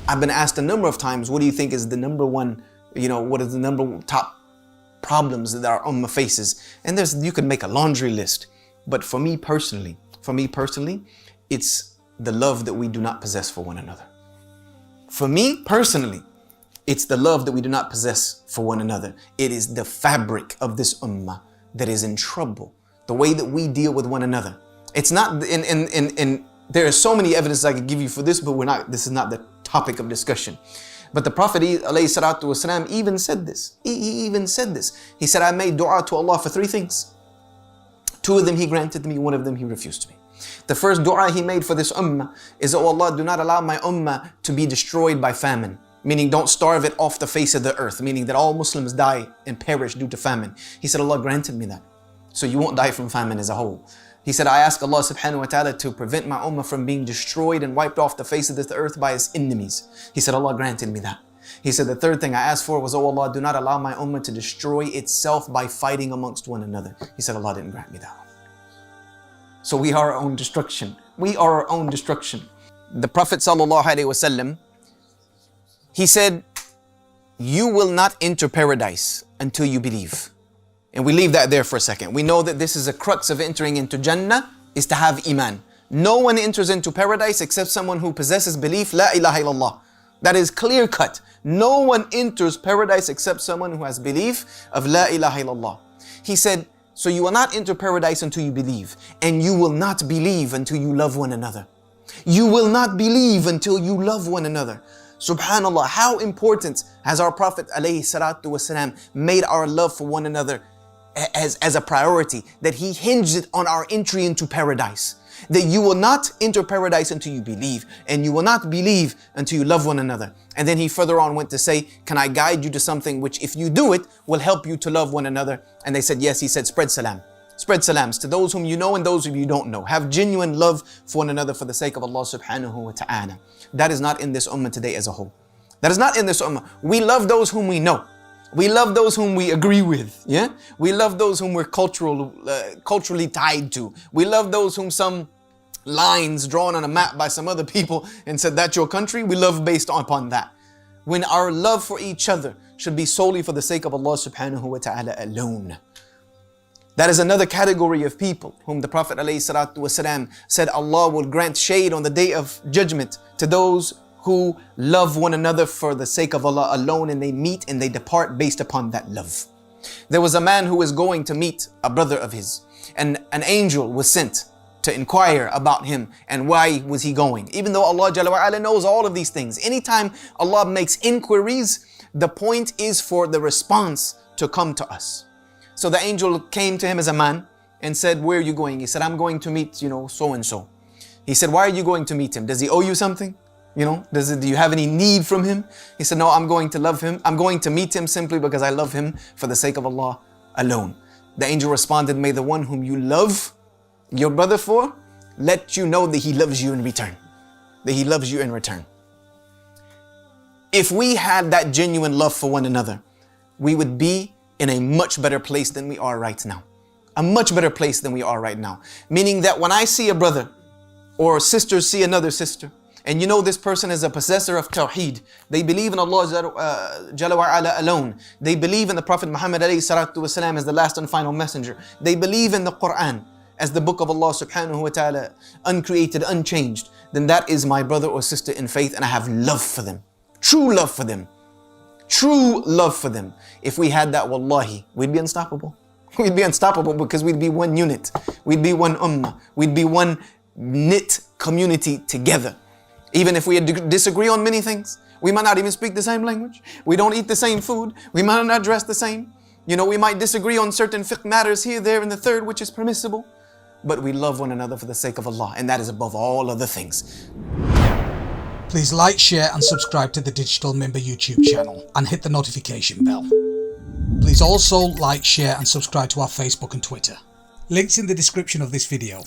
I've been asked a number of times, what do you think is the number one, what is the number top problems that our ummah faces? And you could make a laundry list. But for me personally, it's the love that we do not possess for one another. For me personally, it's the love that we do not possess for one another. It is the fabric of this ummah that is in trouble. The way that we deal with one another. It's not, there are so many evidences I could give you for this, but this is not the topic of discussion. But the Prophet ﷺ even said this. He even said this. He said, I made dua to Allah for 3 things. 2 of them He granted me, 1 of them He refused me. The first dua he made for this ummah is, oh Allah, do not allow my ummah to be destroyed by famine. Meaning don't starve it off the face of the earth. Meaning that all Muslims die and perish due to famine. He said, Allah granted me that. So you won't die from famine as a whole. He said, I ask Allah subhanahu wa ta'ala to prevent my ummah from being destroyed and wiped off the face of this earth by its enemies. He said, Allah granted me that. He said, the third thing I asked for was, oh Allah, do not allow my ummah to destroy itself by fighting amongst one another. He said, Allah didn't grant me that. So we are our own destruction. We are our own destruction. The Prophet sallallahu alaihi wasallam, he said, you will not enter paradise until you believe. And we leave that there for a second. We know that this is a crux of entering into Jannah, is to have iman. No one enters into paradise except someone who possesses belief, la ilaha illallah. That is clear cut. No one enters paradise except someone who has belief of la ilaha illallah. He said, so you will not enter paradise until you believe. And you will not believe until you love one another. You will not believe until you love one another. Subhanallah, how important has our Prophet ﷺ made our love for one another as a priority, that he hinged it on our entry into paradise. That you will not enter paradise until you believe, and you will not believe until you love one another. And then he further on went to say, can I guide you to something which if you do it will help you to love one another? And they said yes. He said, spread salam. Spread salams to those whom you know and those whom you don't know. Have genuine love for one another for the sake of Allah subhanahu wa ta'ala. That is not in this ummah today as a whole. That is not in this ummah. We love those whom we know. We love those whom we agree with. Yeah, we love those whom we're culturally tied to. We love those whom some lines drawn on a map by some other people and said that's your country. We love based upon that. When our love for each other should be solely for the sake of Allah subhanahu wa ta'ala alone. That is another category of people whom the Prophet ﷺ said Allah will grant shade on the day of judgment to those who love one another for the sake of Allah alone, and they meet and they depart based upon that love. There was a man who was going to meet a brother of his, and an angel was sent to inquire about him and why was he going. Even though Allah Jalla wa Ala knows all of these things, anytime Allah makes inquiries, the point is for the response to come to us. So the angel came to him as a man and said, where are you going? He said, I'm going to meet, so and so. He said, why are you going to meet him? Does he owe you something? Do you have any need from him? He said, no, I'm going to love him. I'm going to meet him simply because I love him for the sake of Allah alone. The angel responded, may the one whom you love your brother for, let you know that he loves you in return. That he loves you in return. If we had that genuine love for one another, we would be in a much better place than we are right now. A much better place than we are right now. Meaning that when I see a brother or sisters see another sister, and this person is a possessor of Tawheed. They believe in Allah Jalla wa Ala alone. They believe in the Prophet Muhammad alayhi salatu wasalam as the last and final messenger. They believe in the Qur'an as the book of Allah subhanahu wa ta'ala, uncreated, unchanged. Then that is my brother or sister in faith, and I have love for them. True love for them. True love for them. If we had that, wallahi, we'd be unstoppable. We'd be unstoppable because we'd be one unit. We'd be one ummah. We'd be one knit community together. Even if we disagree on many things, we might not even speak the same language. We don't eat the same food. We might not dress the same. We might disagree on certain fiqh matters here, there, and the third, which is permissible. But we love one another for the sake of Allah, and that is above all other things. Please like, share, and subscribe to the Digital Member YouTube channel and hit the notification bell. Please also like, share, and subscribe to our Facebook and Twitter. Links in the description of this video.